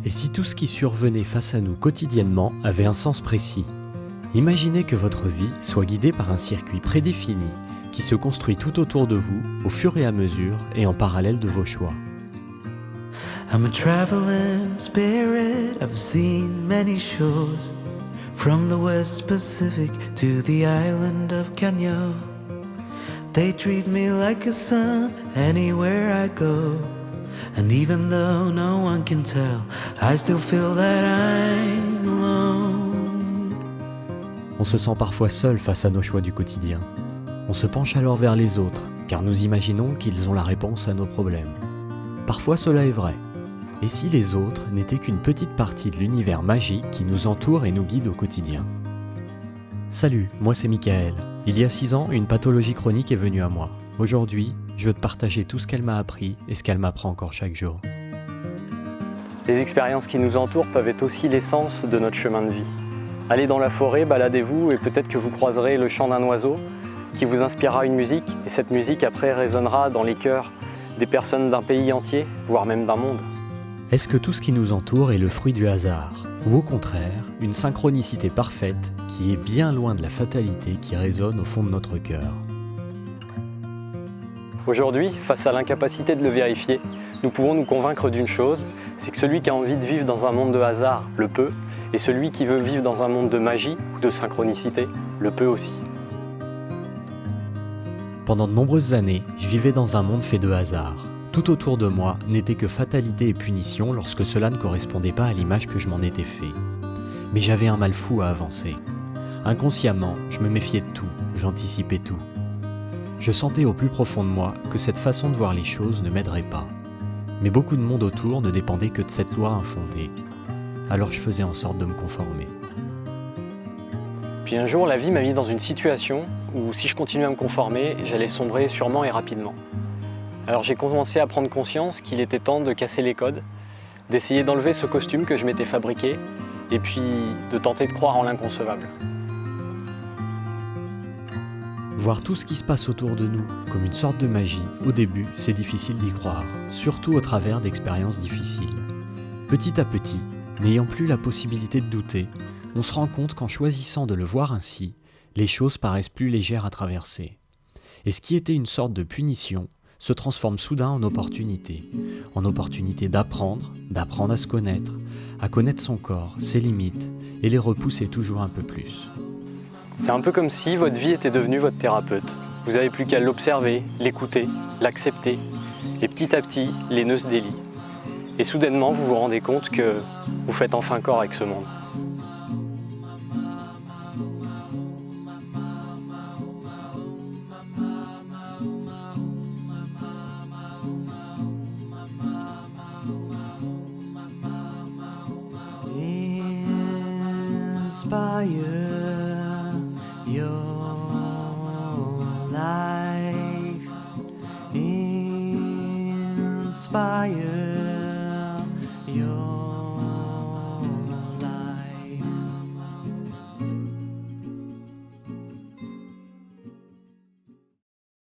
Et si tout ce qui survenait face à nous quotidiennement avait un sens précis? Imaginez que votre vie soit guidée par un circuit prédéfini qui se construit tout autour de vous au fur et à mesure et en parallèle de vos choix. I'm a traveling spirit, I've seen many shores, from the West Pacific to the island of Kenya. They treat me like a son anywhere I go, and even though no one can tell, I still feel that I'm alone. On se sent parfois seul face à nos choix du quotidien. On se penche alors vers les autres, car nous imaginons qu'ils ont la réponse à nos problèmes. Parfois cela est vrai. Et si les autres n'étaient qu'une petite partie de l'univers magique qui nous entoure et nous guide au quotidien? Salut, moi c'est Michael. Il y a 6 ans, une pathologie chronique est venue à moi. Aujourd'hui, je veux te partager tout ce qu'elle m'a appris et ce qu'elle m'apprend encore chaque jour. Les expériences qui nous entourent peuvent être aussi l'essence de notre chemin de vie. Allez dans la forêt, baladez-vous et peut-être que vous croiserez le chant d'un oiseau qui vous inspirera une musique et cette musique après résonnera dans les cœurs des personnes d'un pays entier, voire même d'un monde. Est-ce que tout ce qui nous entoure est le fruit du hasard? Ou au contraire, une synchronicité parfaite qui est bien loin de la fatalité qui résonne au fond de notre cœur? Aujourd'hui, face à l'incapacité de le vérifier, nous pouvons nous convaincre d'une chose, c'est que celui qui a envie de vivre dans un monde de hasard le peut, et celui qui veut vivre dans un monde de magie ou de synchronicité le peut aussi. Pendant de nombreuses années, je vivais dans un monde fait de hasard. Tout autour de moi n'était que fatalité et punition lorsque cela ne correspondait pas à l'image que je m'en étais fait. Mais j'avais un mal fou à avancer. Inconsciemment, je me méfiais de tout, j'anticipais tout. Je sentais au plus profond de moi que cette façon de voir les choses ne m'aiderait pas. Mais beaucoup de monde autour ne dépendait que de cette loi infondée. Alors je faisais en sorte de me conformer. Puis un jour, la vie m'a mis dans une situation où si je continuais à me conformer, j'allais sombrer sûrement et rapidement. Alors j'ai commencé à prendre conscience qu'il était temps de casser les codes, d'essayer d'enlever ce costume que je m'étais fabriqué, et puis de tenter de croire en l'inconcevable. Voir tout ce qui se passe autour de nous comme une sorte de magie, au début, c'est difficile d'y croire, surtout au travers d'expériences difficiles. Petit à petit, n'ayant plus la possibilité de douter, on se rend compte qu'en choisissant de le voir ainsi, les choses paraissent plus légères à traverser. Et ce qui était une sorte de punition se transforme soudain en opportunité d'apprendre à se connaître, à connaître son corps, ses limites, et les repousser toujours un peu plus. C'est un peu comme si votre vie était devenue votre thérapeute. Vous n'avez plus qu'à l'observer, l'écouter, l'accepter, et petit à petit, les nœuds se délient. Et soudainement, vous vous rendez compte que vous faites enfin corps avec ce monde. Inspire your life. Inspire your